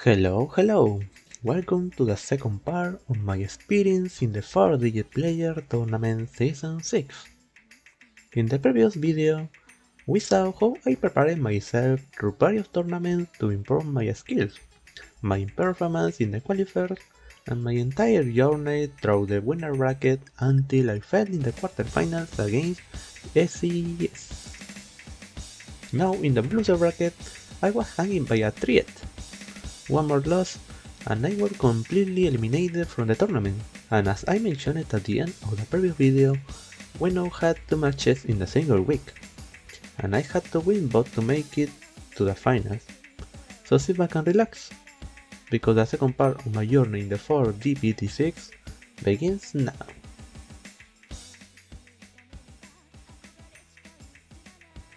Hello, welcome to the second part of my experience in the 4-digit player tournament season 6. In the previous video, we saw how I prepared myself through various tournaments to improve my skills, my performance in the qualifiers, and my entire journey through the winner bracket until I fell in the quarterfinals against SES. Now in the loser bracket, I was hanging by a thread. One more loss and I was completely eliminated from the tournament, and as I mentioned at the end of the previous video, we now had 2 matches in the single week, and I had to win both to make it to the finals. So sit back and relax, because the second part of my journey in the 4DPT6 begins now.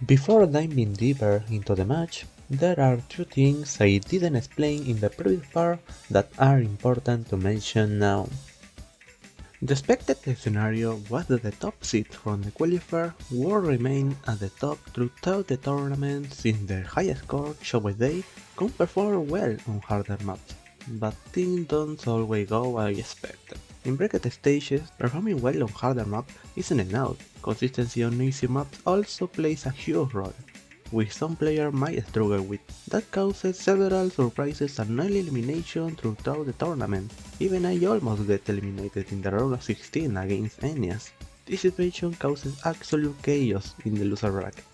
Before diving deeper into the match, there are 2 things I didn't explain in the previous part that are important to mention now. The expected scenario was that the top seed from the qualifier would remain at the top throughout the tournament, since their high score showed they could perform well on harder maps, but things don't always go as expected. In bracket stages, performing well on harder maps isn't enough. Consistency on easy maps also plays a huge role, which some players might struggle with. That causes several surprises and early elimination throughout the tournament. Even I almost get eliminated in the round of 16 against Enias. This situation causes absolute chaos in the loser bracket,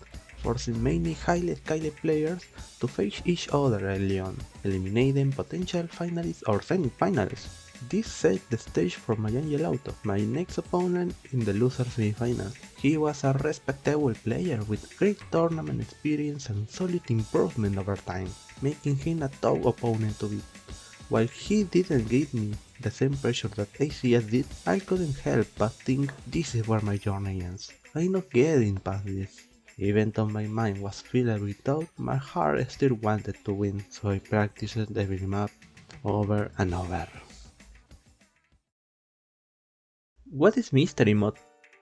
forcing many highly skilled players to face each other early on, eliminating potential finalists or semi-finalists. This set the stage for my Angel Auto, my next opponent in the loser semi-final. He was a respectable player with great tournament experience and solid improvement over time, making him a tough opponent to beat. While he didn't give me the same pressure that ACS did, I couldn't help but think this is where my journey ends. I'm not getting past this. Even though my mind was filled with doubt, my heart still wanted to win, so I practiced every map over and over. What is Mystery Mod?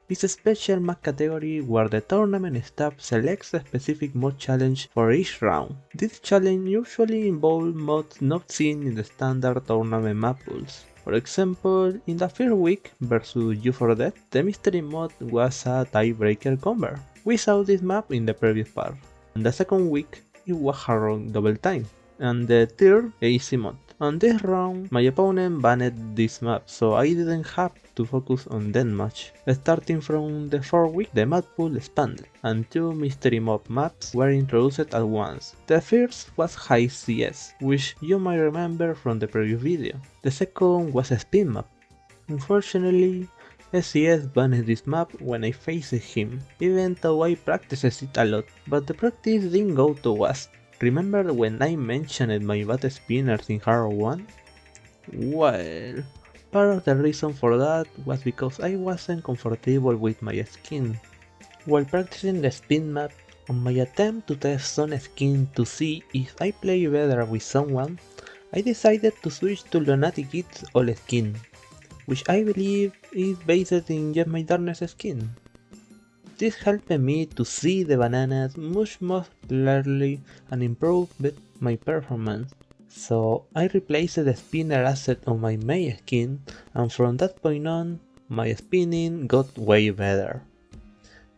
It's a special map category where the tournament staff selects a specific mod challenge for each round. This challenge usually involves mods not seen in the standard tournament map rules. For example, in the first week versus U4 the Mystery Mod was a tiebreaker combo. We saw this map in the previous part. In the second week, it was around double time, and the third, AC mod. On this round, my opponent banned this map, so I didn't have to focus on that much. Starting from the 4th week, the map pool expanded, and 2 mystery mob maps were introduced at once. The first was High CS, which you might remember from the previous video. The second was a spin map. Unfortunately, SES banned this map when I faced him, even though I practiced it a lot, but the practice didn't go too fast. Remember when I mentioned my bad spinners in Hard 1? Well, part of the reason for that was because I wasn't comfortable with my skin. While practicing the spin map, on my attempt to test some skin to see if I play better with someone, I decided to switch to Lunatic's all skin, which I believe is based in just my darkness skin. This helped me to see the bananas much more clearly and improved my performance. So I replaced the spinner asset on my main skin, and from that point on, my spinning got way better.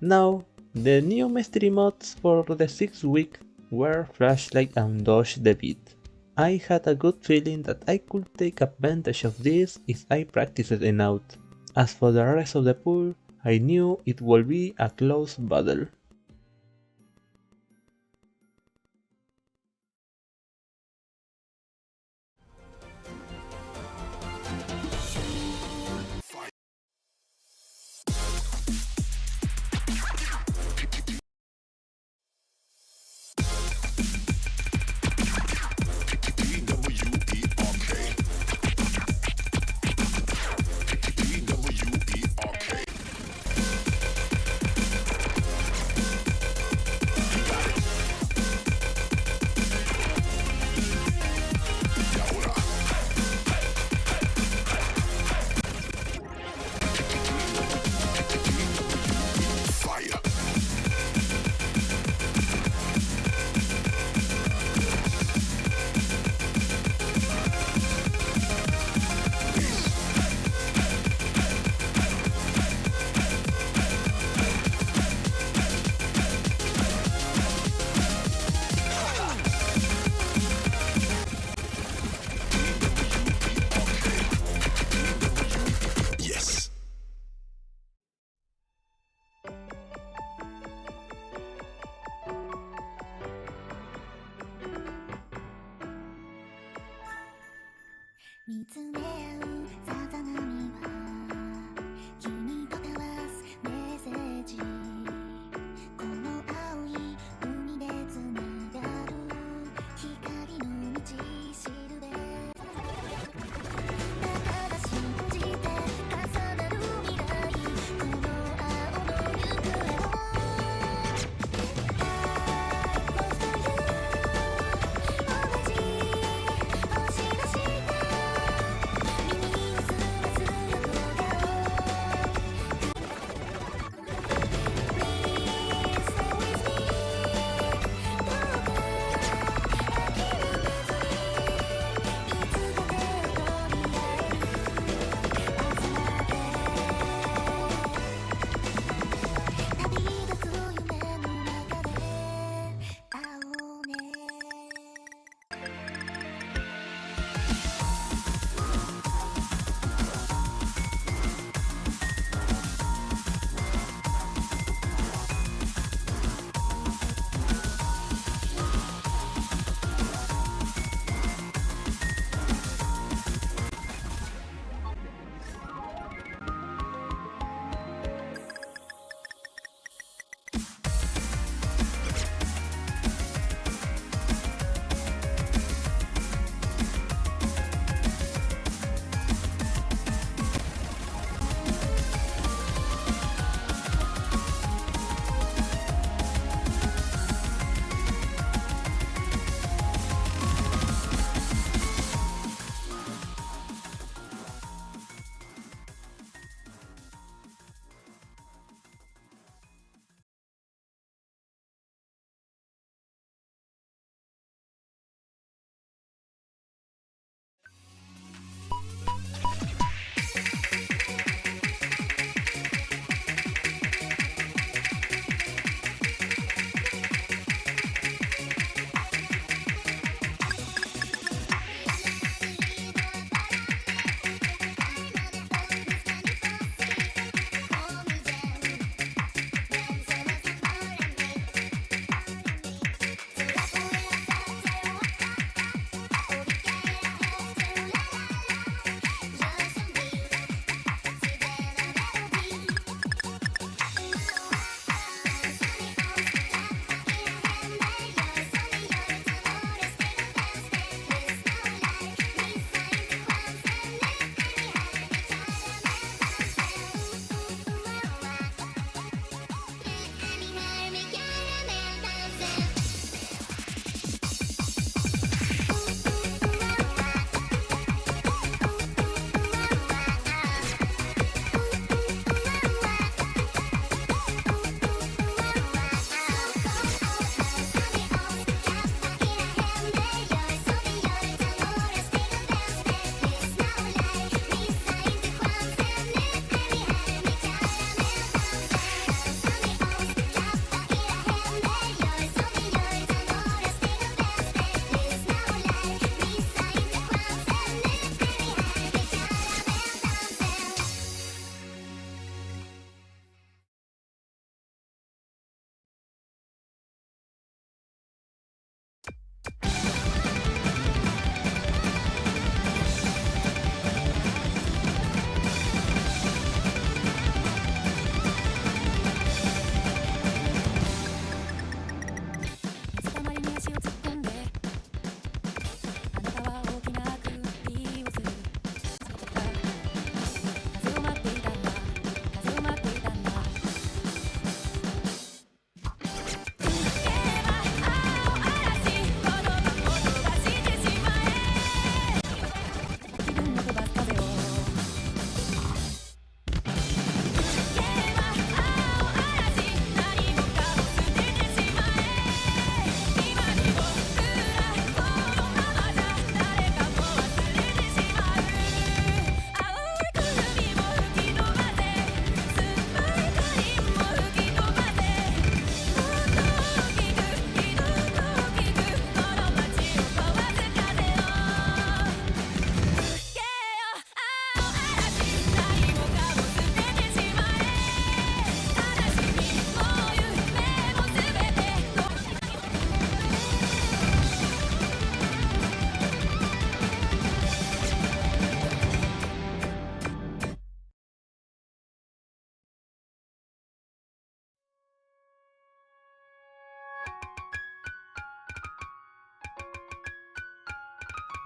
Now, the new mystery mods for the 6th week were Flashlight and Dodge the Beat. I had a good feeling that I could take advantage of this if I practiced enough. As for the rest of the pool, I knew it would be a close battle. 見つめ合うさざ波は君と交わすメッセージこの青い海でつながる光の道しるべだから信じて重なる未来この青の行方を I close to you 同じ星の下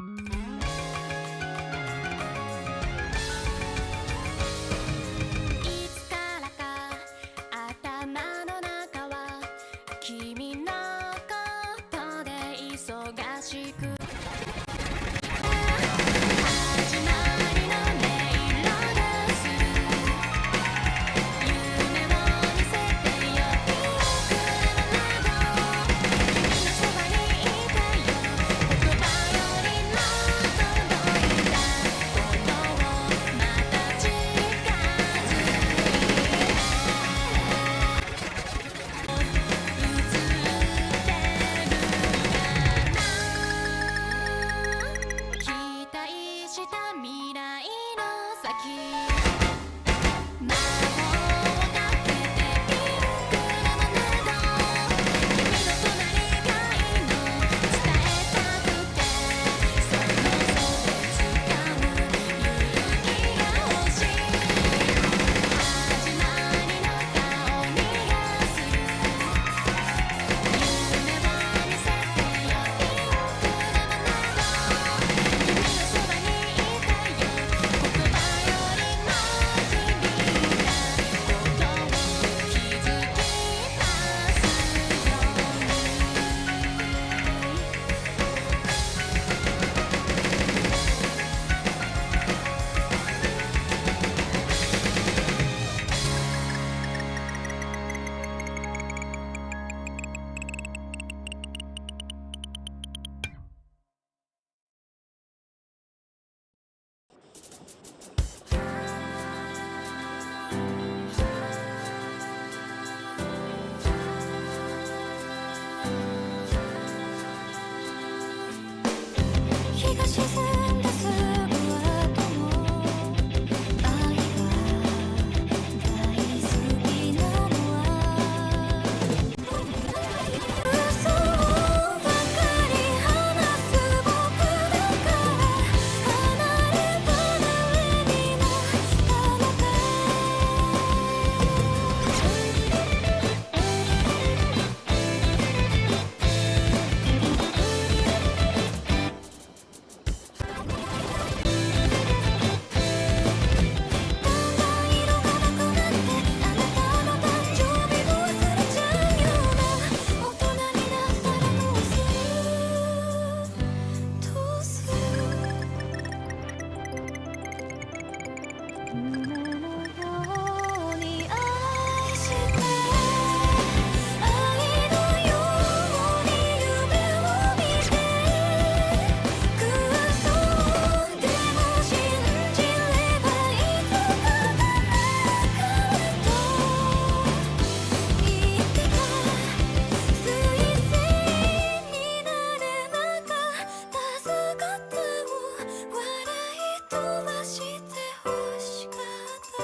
いつからか頭の中は君のことで忙しく始まりの音色がする夢を見せてよピンクなど君のそばにいたよ言葉よりも届いたことをまた近づいて期待した未来の先魔法をかけてピンクの窓君の隣がいいの伝えたくてその袖掴む勇気が欲しい始まりの顔にがする夢を見せてよピンクの窓君のそばにいたよ言葉よりも響いたことを気づきますよ日が沈んだすぐ後も愛が大好きなのは嘘ばかり話す僕だから離れ離れに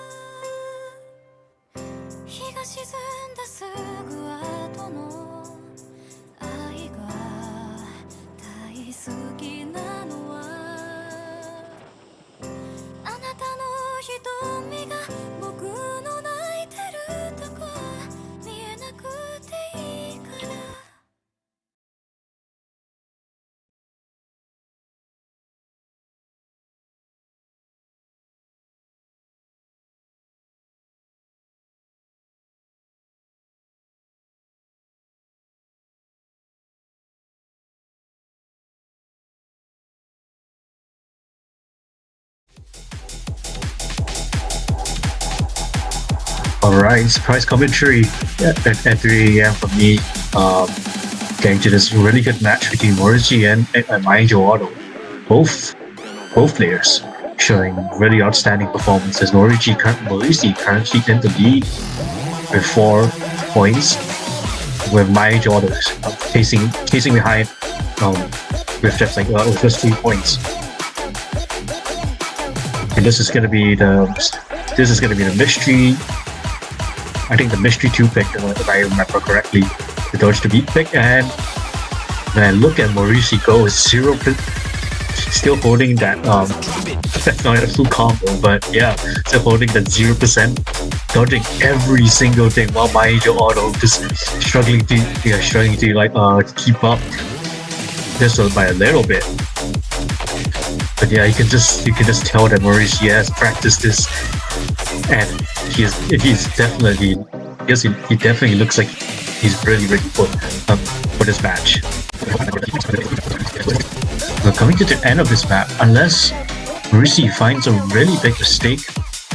なったのか日が沈んだすぐ後の愛が大好きなのはあなたの瞳が僕の泣いてるとこ見えなくていいから Alright, surprise commentary at 3 a.m. for me. Getting to this really good match between Morrissey and Maingio Auto. Both players showing really outstanding performances. Morrissey currently in the lead with 4 points, with Maingio Auto chasing behind with just 3 points. And this is gonna be the mystery. I think the mystery 2 pick, if I remember correctly, the dodge to beat pick. And when I look at Morrissey go, it's still holding that that's not a full combo, but yeah, still holding that 0%, dodging every single thing, while Maingio Auto just struggling to keep up. just by a little bit. But yeah, you can just tell that Mauricio has practiced this, and he's definitely he definitely looks like he's really ready for this match. But coming to the end of this map, unless Mauricio finds a really big mistake,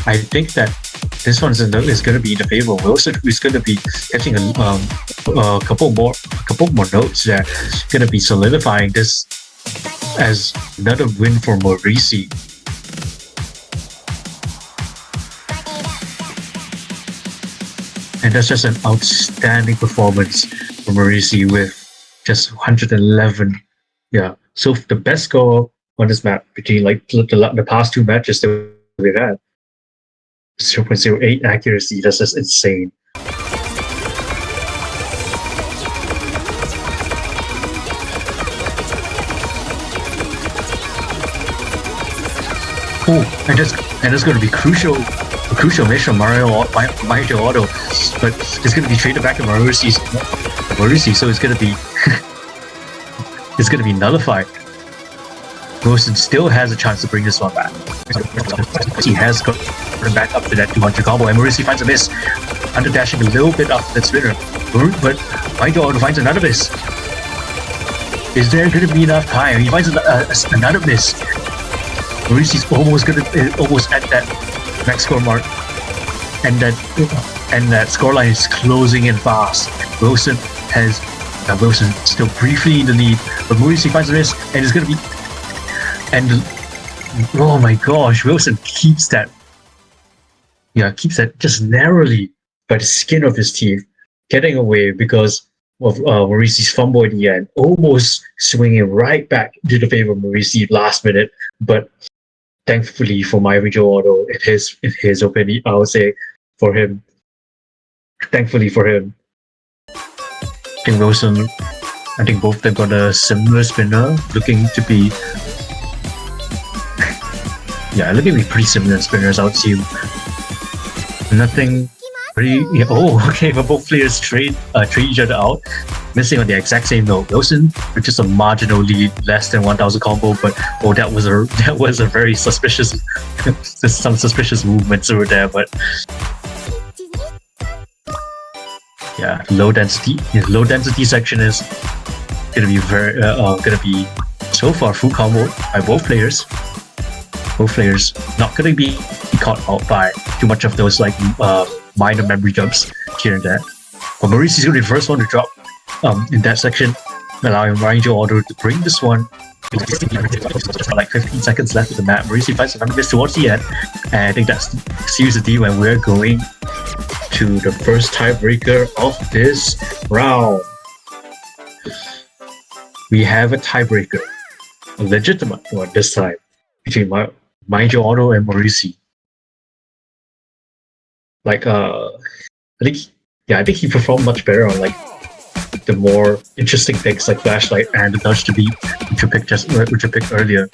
I think that this one is going to be in the favor of Wilson, who's going to be catching a couple more notes that are going to be solidifying this as another win for Mauricio. And that's just an outstanding performance for Mauricio with just 111. Yeah, so the best score on this map between like the past two matches that we've had. 0.08 accuracy, that's just insane. Oh, and that's going to be a crucial mission from Mario Auto, but it's going to be traded back to Mauricio, so it's going to be it's going to be nullified. Wilson still has a chance to bring this one back. He has gotten back up to that 200 combo, and Mauricio finds a miss, under dashing a little bit after that spinner, but Mario Auto finds another miss. Is there going to be enough time? He finds another miss. Mauricio's almost at that max score mark, and that scoreline is closing in fast. Wilson still briefly in the lead, but Mauricio finds a miss, and it's going to be. And oh my gosh, Wilson keeps that just narrowly by the skin of his teeth, getting away because of Mauricio's fumble at the end, almost swinging right back to the favor of Mauricio last minute. But thankfully for my Mario Auto, in his opinion, I would say for him, thankfully for him, I think Wilson, I think both of them got a similar spinner, looking to be pretty similar spinners, I would assume. Nothing pretty. Yeah, oh, okay, but both players trade each other out, missing on the exact same note. Wilson with just a marginal lead, less than 1,000 combo, but that was a very suspicious. There's some suspicious movements over there, but yeah, low density section is gonna be so far full combo by both players. Both players not going to be caught out by too much of those like minor memory jumps here and there. But Mauricio is going to be the first one to drop in that section, allowing Mario Auto to bring this one. Like 15 seconds left of the map. Mauricio finds another miss towards the end, and I think that seals the deal, and we're going to the first tiebreaker of this round. We have a tiebreaker, a legitimate one this time, between Mario Auto and Mauricio. Like I think he performed much better on like the more interesting picks like Flashlight and the Dodge to Beat, which you picked earlier.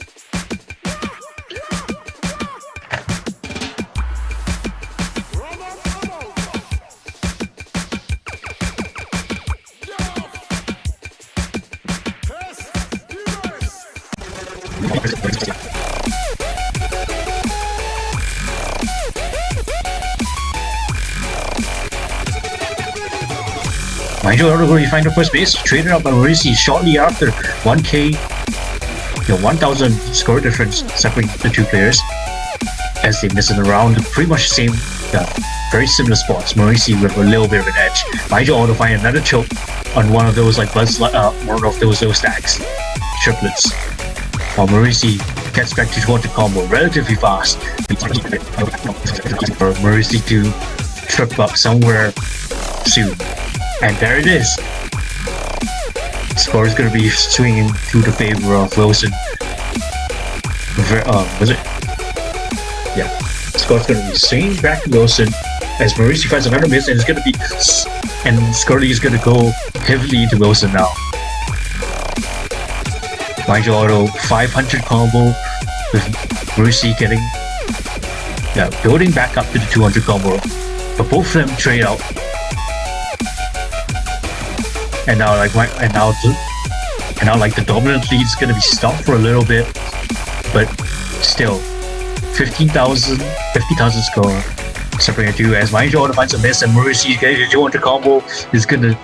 Mario Auto going to find the first base, traded out by Mauricio shortly after 1,000 score difference separating the two players, as they miss in the round. Pretty much the same, very similar spots. Mauricio with a little bit of an edge. Mario Auto find another choke on one of those like one of those stacks, triplets. While Mauricio gets back to 200 combo relatively fast. For Mauricio to trip up somewhere soon. And there it is. Score is going to be swinging to the favor of Wilson. Was it? Yeah. Score is going to be swinging back to Wilson as Mauricio finds another miss, and it's going to be, and Scorley is going to go heavily into Wilson now. Mario Auto 500 combo with Mauricio building back up to the 200 combo, but both of them trade out. And now And now like the dominant lead is gonna be stopped for a little bit, but still 50,000 score separating two as Mind Order finds a miss and Mercy getting to the combo is gonna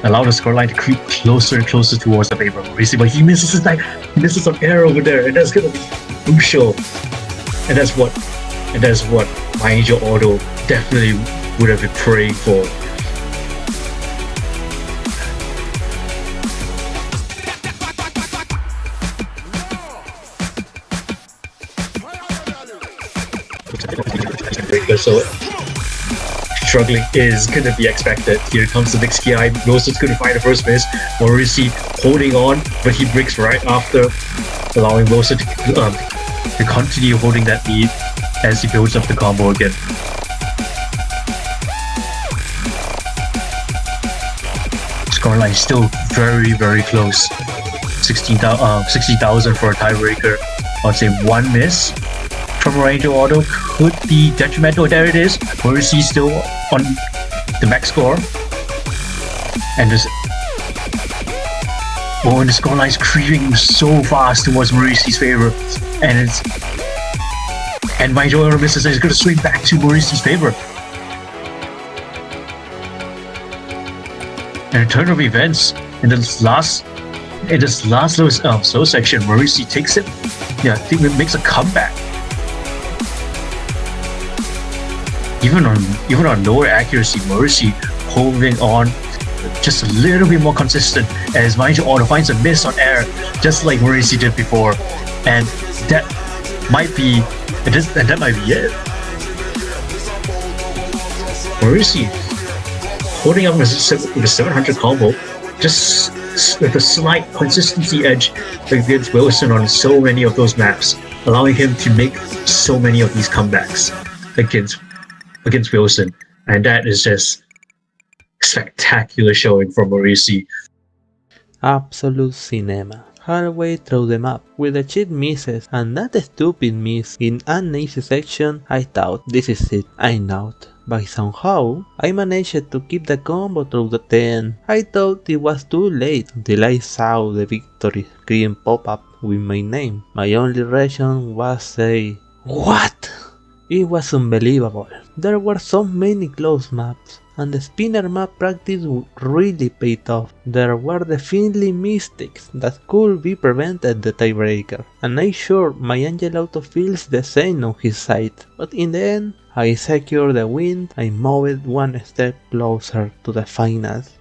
allow the scoreline to creep closer and closer towards the favor of Mercy, but he misses his like he misses some air over there, and that's gonna be crucial. And that's what Mind Order definitely would have been praying for. So struggling is gonna be expected. Here comes the next KI. Wilson's gonna find the first miss. Morrissey holding on, but he breaks right after, allowing Wilson to continue holding that lead as he builds up the combo again. Scoreline is still very, very close. 60,000 for a tiebreaker. I'd say one miss from Ranger Auto could be detrimental. There it is. Morrissey still on the max score. And this and the scoreline is creeping so fast towards Morrissey's favor. And Ranger Auto misses and it's gonna swing back to Morrissey's favor. And a turn of events in this last slow section, Morrissey takes it. Yeah, I think it makes a comeback. Even on lower accuracy, Morrissey holding on just a little bit more consistent as Mind Auto finds a miss on air, just like Morrissey did before, and that might be it. Morrissey holding up with a 700 combo, just with a slight consistency edge against Wilson on so many of those maps, allowing him to make so many of these comebacks against Wilson, and that is just spectacular showing from Morrissey. Absolute cinema. Halfway through the map, with the cheat misses and that stupid miss in an easy section, I thought this is it, I'm out. But somehow, I managed to keep the combo through the 10. I thought it was too late until I saw the victory screen pop up with my name. My only reaction was say, what? It was unbelievable. There were so many close maps, and the spinner map practice really paid off. There were definitely mistakes that could be prevented the tiebreaker, and I'm sure my Angel Auto feels the same on his side, but in the end, I secured the win and moved one step closer to the finals.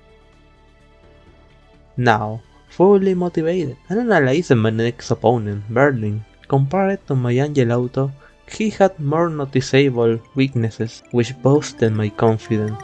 Now, fully motivated, and analyzing my next opponent, Berlin. Compared to my Angel Auto, he had more noticeable weaknesses, which boosted my confidence.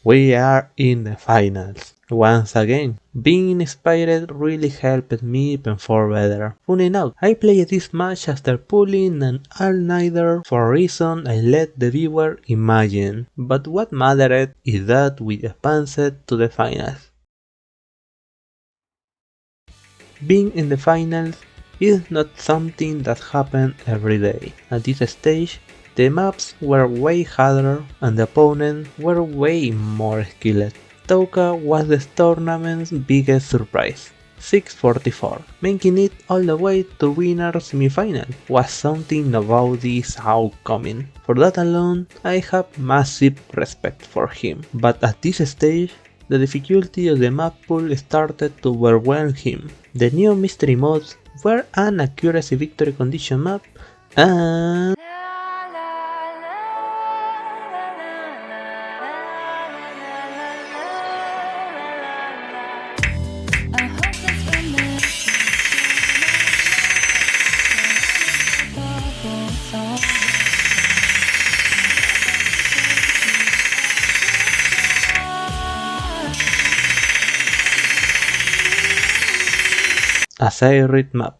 We are in the finals. Once again, being inspired really helped me perform better. Funny note, I played this match after pulling an all-nighter for a reason I let the viewer imagine. But what mattered is that we advanced to the finals. Being in the finals is not something that happens every day. At this stage, the maps were way harder and the opponents were way more skilled. Touca was the tournament's biggest surprise, 644, making it all the way to winner semifinal was something no VODs saw coming. For that alone, I have massive respect for him, but at this stage, the difficulty of the map pool started to overwhelm him. The new mystery modes were an accuracy victory condition map and a Sirit map.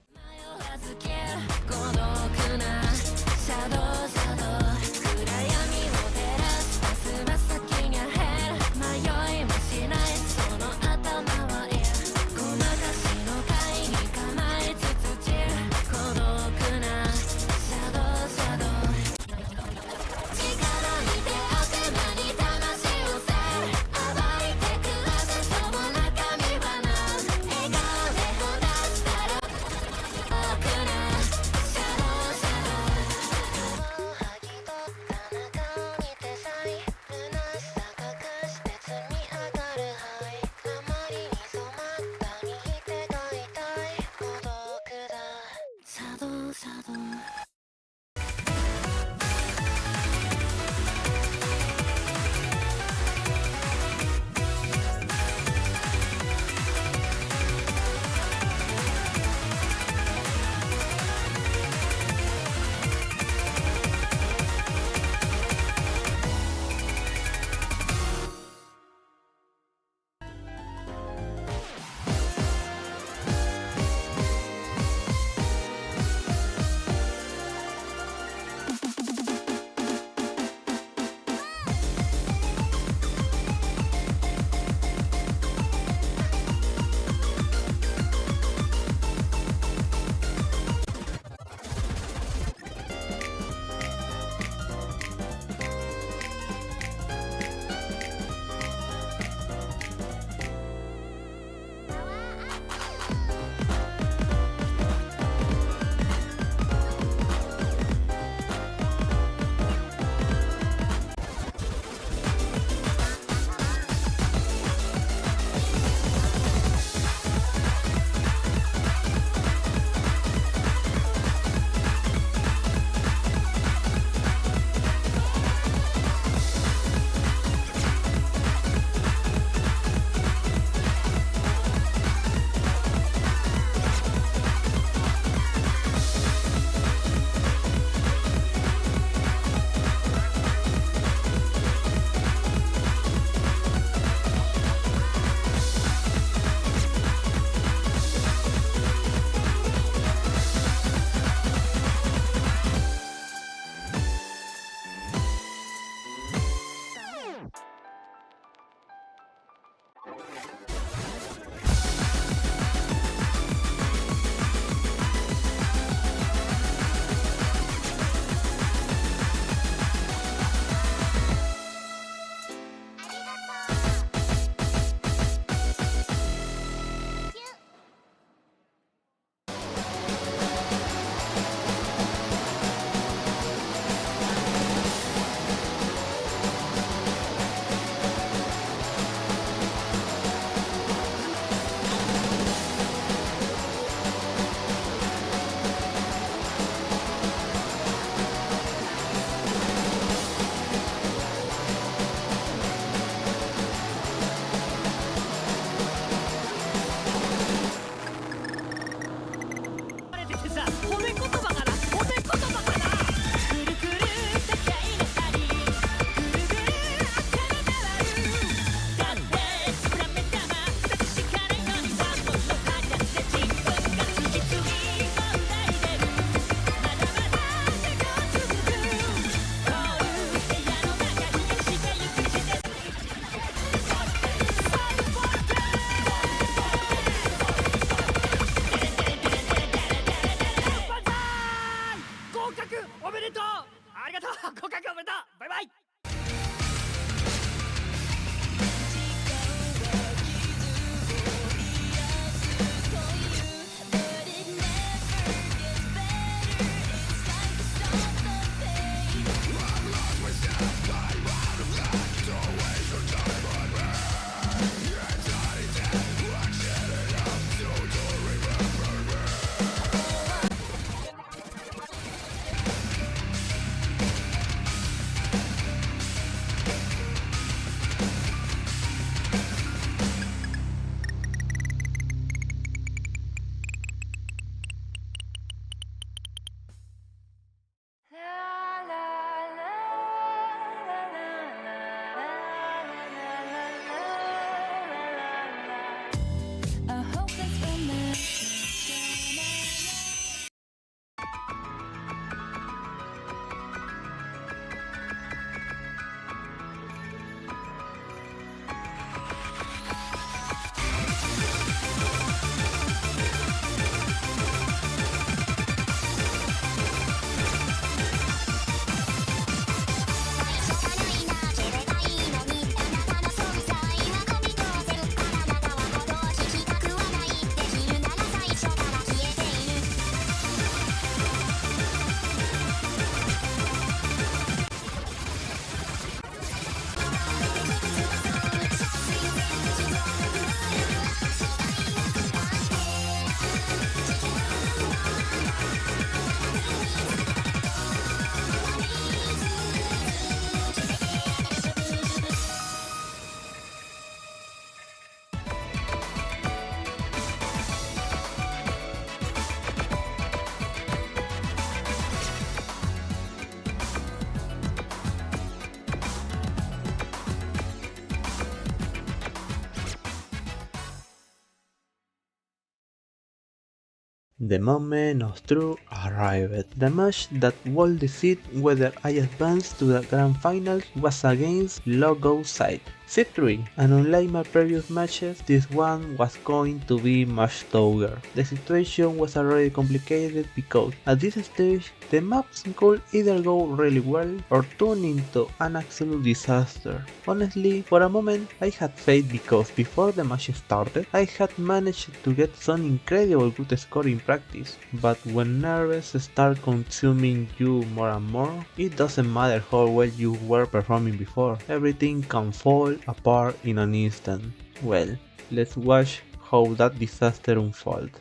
The moment of truth arrived. The match that would decide whether I advanced to the grand finals was against Logo Side. Seed 3, and unlike my previous matches, this one was going to be much tougher. The situation was already complicated because at this stage, the maps could either go really well or turn into an absolute disaster. Honestly, for a moment, I had faith because before the match started, I had managed to get some incredible good score in practice, but when nerves start consuming you more and more, it doesn't matter how well you were performing before, everything can fall apart in an instant. Well, let's watch how that disaster unfolds.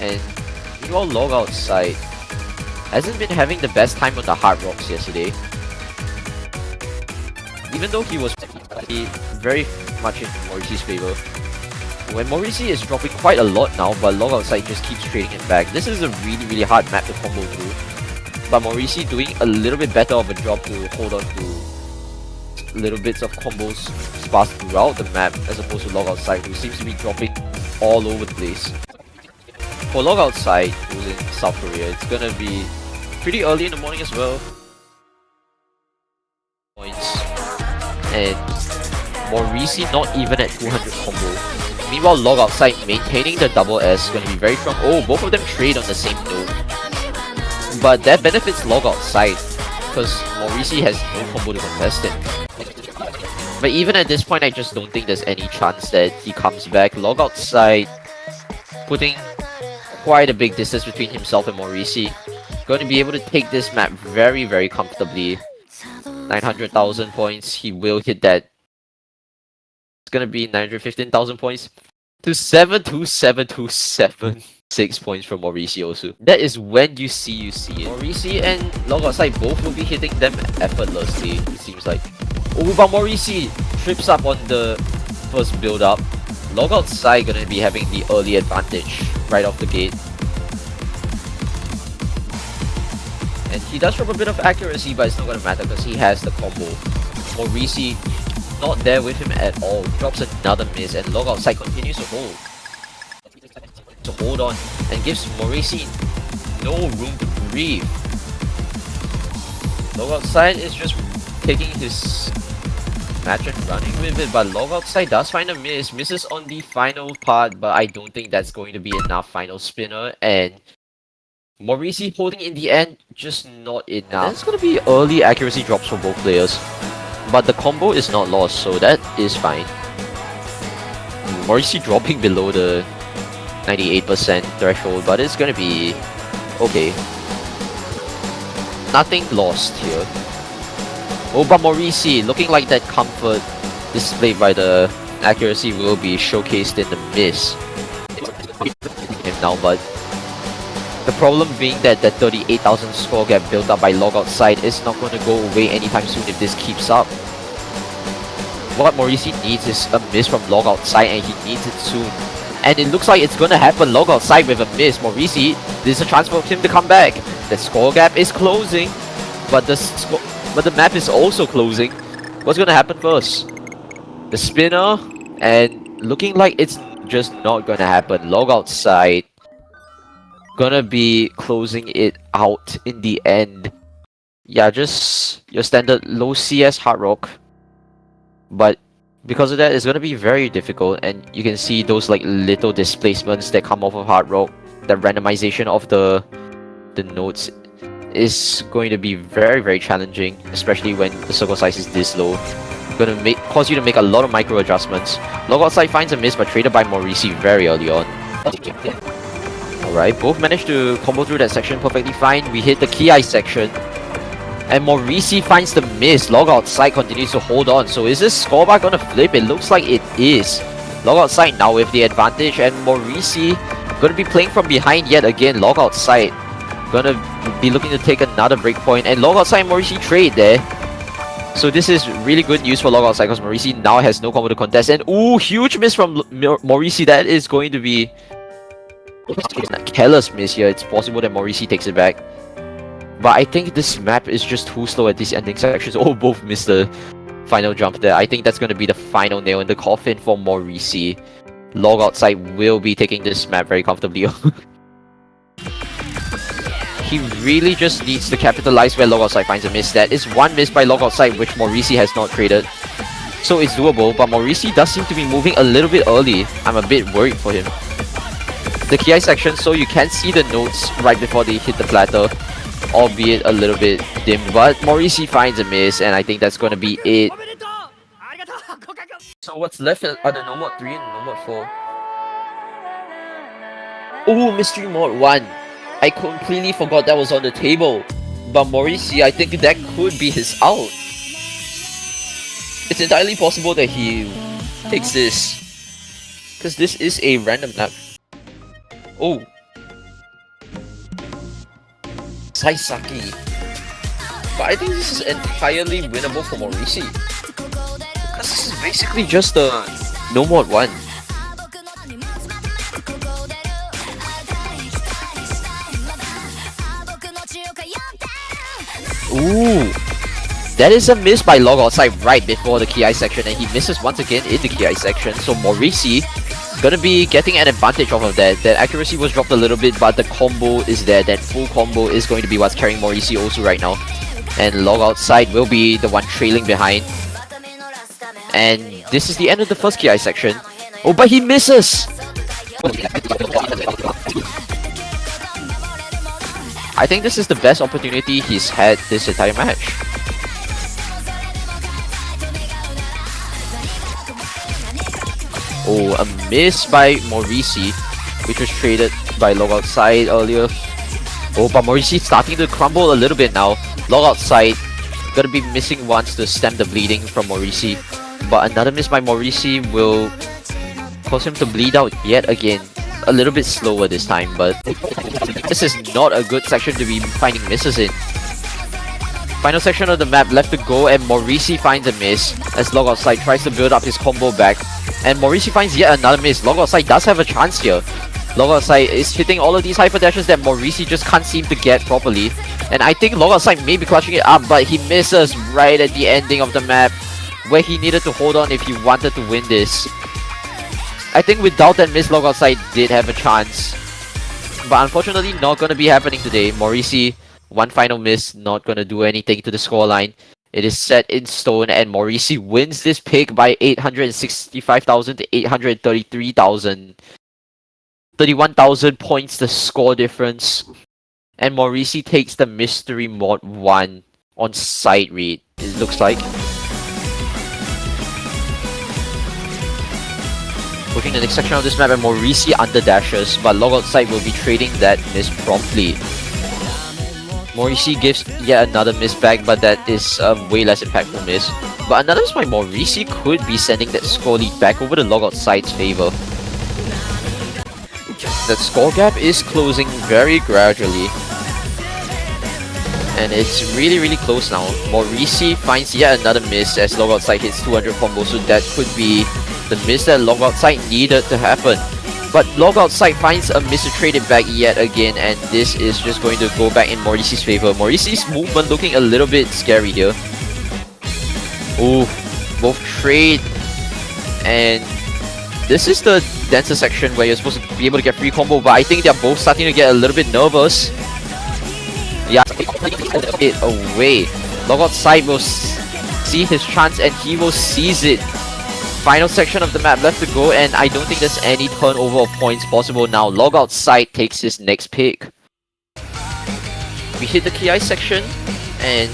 And meanwhile, Log Outside hasn't been having the best time on the Hard Rocks yesterday. Even though he was very much in Morrissey's favor. When Morrissey is dropping quite a lot now, but Log Outside just keeps trading it back. This is a really hard map to combo through. But Morrissey doing a little bit better of a job to hold on to little bits of combos sparse throughout the map as opposed to Log Outside, who seems to be dropping all over the place. For Log Outside, who's in South Korea, it's gonna be pretty early in the morning as well. Points. And Morrissey not even at 200 combo. Meanwhile, Log Outside maintaining the double S is going to be very strong. Oh, both of them trade on the same node. But that benefits Log Outside because Morrissey has no combo to contest him. But even at this point, I just don't think there's any chance that he comes back. Log Outside putting quite a big distance between himself and Morrissey. Going to be able to take this map very comfortably. 900,000 points, he will hit that. It's gonna be 915,000 points to 72727. 6 points from Morrissey also. That is when you see it. Morrissey and Log Outside both will be hitting them effortlessly, it seems like. Oh, but Morrissey trips up on the first build up. Log Outside gonna be having the early advantage right off the gate. And he does drop a bit of accuracy, but it's not gonna matter because he has the combo. Morrissey not there with him at all. Drops another miss, and Log Outside continues to hold. To hold on, and gives Morrissey no room to breathe. Log Outside is just taking his match and running with it, but Log Outside does find a miss. Misses on the final part, but I don't think that's going to be enough. Final spinner, and Morrissey holding in the end, just not enough. It's gonna be early accuracy drops for both players. But the combo is not lost, so that is fine. Morrissey dropping below the 98% threshold, but it's gonna be okay. Nothing lost here. Oh, but Morrissey looking like that comfort displayed by the accuracy will be showcased in the miss. Him now, but the problem being that the 38,000 score gap built up by Log Outside is not going to go away anytime soon if this keeps up. What Morrissey needs is a miss from Log Outside, and he needs it soon. And it looks like it's going to happen. Log Outside with a miss. Morrissey, there's a chance for him to come back. The score gap is closing, but the map is also closing. What's going to happen first? The spinner, and looking like it's just not going to happen. Log Outside gonna be closing it out in the end. Yeah, just your standard low CS hard rock. But because of that, it's gonna be very difficult, and you can see those like little displacements that come off of hard rock. The randomization of the nodes is going to be very challenging, especially when the circle size is this low. Gonna cause you to make a lot of micro adjustments. Log Outside finds a miss, but traded by Morrissey very early on. Alright, both managed to combo through that section perfectly fine. We hit the Ki section. And Morrissey finds the miss. Log Outside continues to hold on. So is this score bar gonna flip? It looks like it is. Log Outside now with the advantage, and Morrissey gonna be playing from behind yet again. Log Outside gonna be looking to take another breakpoint, and Log Outside and Morrissey trade there. So this is really good news for Log Outside because Morrissey now has no combo to contest. And ooh, huge miss from Morrissey. That is going to be a careless miss here. It's possible that Morrissey takes it back. But I think this map is just too slow at these ending sections. Oh, both missed the final jump there. I think that's going to be the final nail in the coffin for Morrissey. Log outside will be taking this map very comfortably. He really just needs to capitalize where Log outside finds a miss. That is one miss by Log outside, which Morisi has not traded. So it's doable, but Morisi does seem to be moving a little bit early. I'm a bit worried for him. The KI section, so you can see the notes right before they hit the platter, albeit a little bit dimmed, but Morisi finds a miss, and I think that's going to be it. So what's left are the No Mod 3 and No Mod 4. Oh, Mystery Mod 1. I completely forgot that was on the table. But Morisi, I think that could be his out. It's entirely possible that he takes this, because this is a random map. Oh. Saisaki. But I think this is entirely winnable for Morisi. Because this is basically just a No Mod 1. Ooh. That is a miss by Log outside right before the KI section, and he misses once again in the KI section. So Morisi gonna be getting an advantage off of that. That accuracy was dropped a little bit, but the combo is there. That full combo is going to be what's carrying Morisi also right now. And Log outside will be the one trailing behind. And this is the end of the first KI section. Oh, but he misses! I think this is the best opportunity he's had this entire match. Oh, a miss by Morisi, which was traded by Log outside earlier. Oh, but Morisi starting to crumble a little bit now. Log outside, gonna be missing once to stem the bleeding from Morisi. But another miss by Morisi will cause him to bleed out yet again. A little bit slower this time, but this is not a good section to be finding misses in. Final section of the map left to go, and Morisi finds a miss as Log outside tries to build up his combo back. And Morisi finds yet another miss. Log outside does have a chance here. Log outside is hitting all of these hyper dashes that Morisi just can't seem to get properly. And I think Log outside may be clutching it up, but he misses right at the ending of the map, where he needed to hold on if he wanted to win this. I think without that miss, Log outside did have a chance. But unfortunately, not gonna be happening today. Morisi, one final miss, not gonna do anything to the scoreline. It is set in stone, and Morisi wins this pick by 865,000 to 833,000. 31,000 points the score difference. And Morisi takes the Mystery Mod 1 on side read, it looks like. Looking at the next section of this map, and Morisi under dashes, but Log outside will be trading that miss promptly. Morisi gives yet another miss back, but that is a way less impactful miss. But another miss by Morisi could be sending that score lead back over to Log outside's favor. That score gap is closing very gradually. And it's really close now. Morisi finds yet another miss as Log outside hits 200 combos, so that could be the miss that Log outside needed to happen. But Log outside finds a miss to trade it back yet again, and this is just going to go back in Morisi's favor. Morisi's movement looking a little bit scary here. Ooh, both trade, and this is the denser section where you're supposed to be able to get free combo, but I think they're both starting to get a little bit nervous. Yeah, it away. Log outside will see his chance, and he will seize it. Final section of the map left to go, and I don't think there's any turnover of points possible now. Log outside takes his next pick. We hit the KI section, and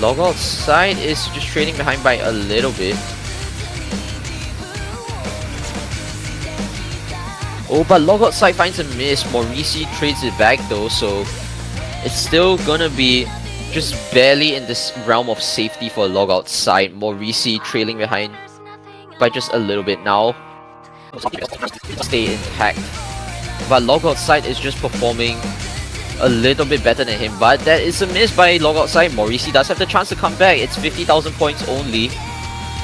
Log outside is just trailing behind by a little bit. Oh, but Log outside finds a miss. Morisi trades it back though, so it's still gonna be just barely in this realm of safety for Log outside. Morisi trailing behind by just a little bit now. Stay intact. But Log outside is just performing a little bit better than him. But that is a miss by Log outside. Morisi does have the chance to come back. It's 50,000 points only.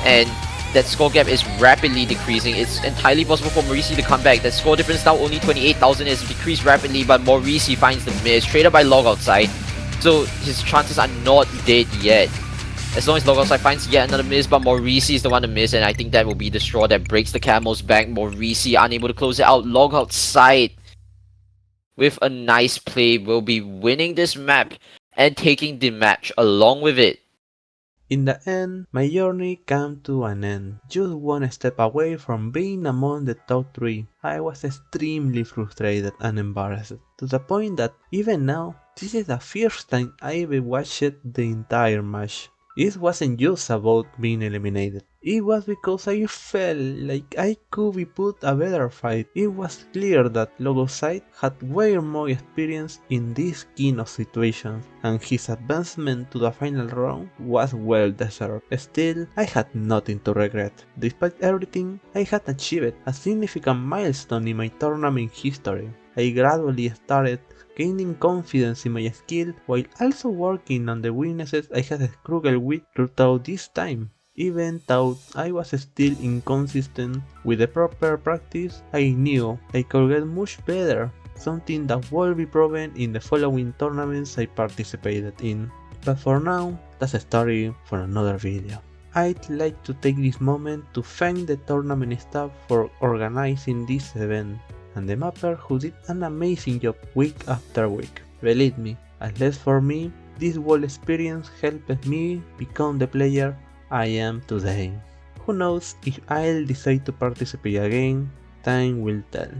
And that score gap is rapidly decreasing. It's entirely possible for Morisi to come back. That score difference now only 28,000 is decreased rapidly, but Morisi finds the miss. Traded by Log outside. So his chances are not dead yet. As long as Logosai finds yet another miss, but Morisi is the one to miss, and I think that will be the straw that breaks the camel's back. Morisi unable to close it out. Logosai with a nice play will be winning this map and taking the match along with it. In the end, my journey came to an end. Just one step away from being among the top 3. I was extremely frustrated and embarrassed, to the point that even now, this is the first time I ever watched the entire match. It wasn't just about being eliminated. It was because I felt like I could be put a better fight. It was clear that Logoside had way more experience in this kind of situations, and his advancement to the final round was well deserved. Still, I had nothing to regret. Despite everything, I had achieved a significant milestone in my tournament history. I gradually started gaining confidence in my skill while also working on the weaknesses I had struggled with throughout this time. Even though I was still inconsistent with the proper practice, I knew I could get much better, something that will be proven in the following tournaments I participated in. But for now, that's a story for another video. I'd like to take this moment to thank the tournament staff for organizing this event, and the mapper who did an amazing job week after week. Believe me, at least for me, this whole experience helped me become the player I am today. Who knows if I'll decide to participate again, time will tell.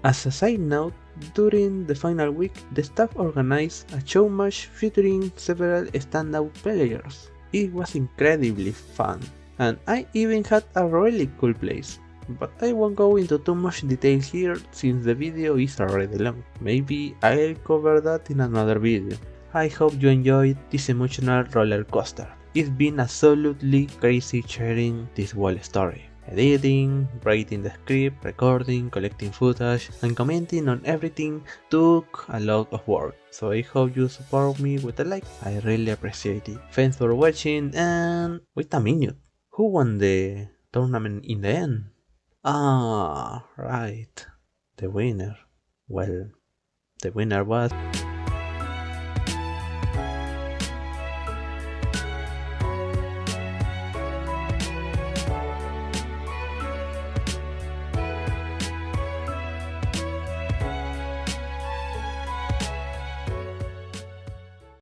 As a side note, during the final week, the staff organized a show match featuring several standout players. It was incredibly fun, and I even had a really cool place. But I won't go into too much detail here since the video is already long. Maybe I'll cover that in another video. I hope you enjoyed this emotional roller coaster. It's been absolutely crazy sharing this whole story. Editing, writing the script, recording, collecting footage, and commenting on everything took a lot of work. So I hope you support me with a like, I really appreciate it. Thanks for watching, and wait a minute, who won the tournament in the end? Ah, right, the winner. Well, the winner was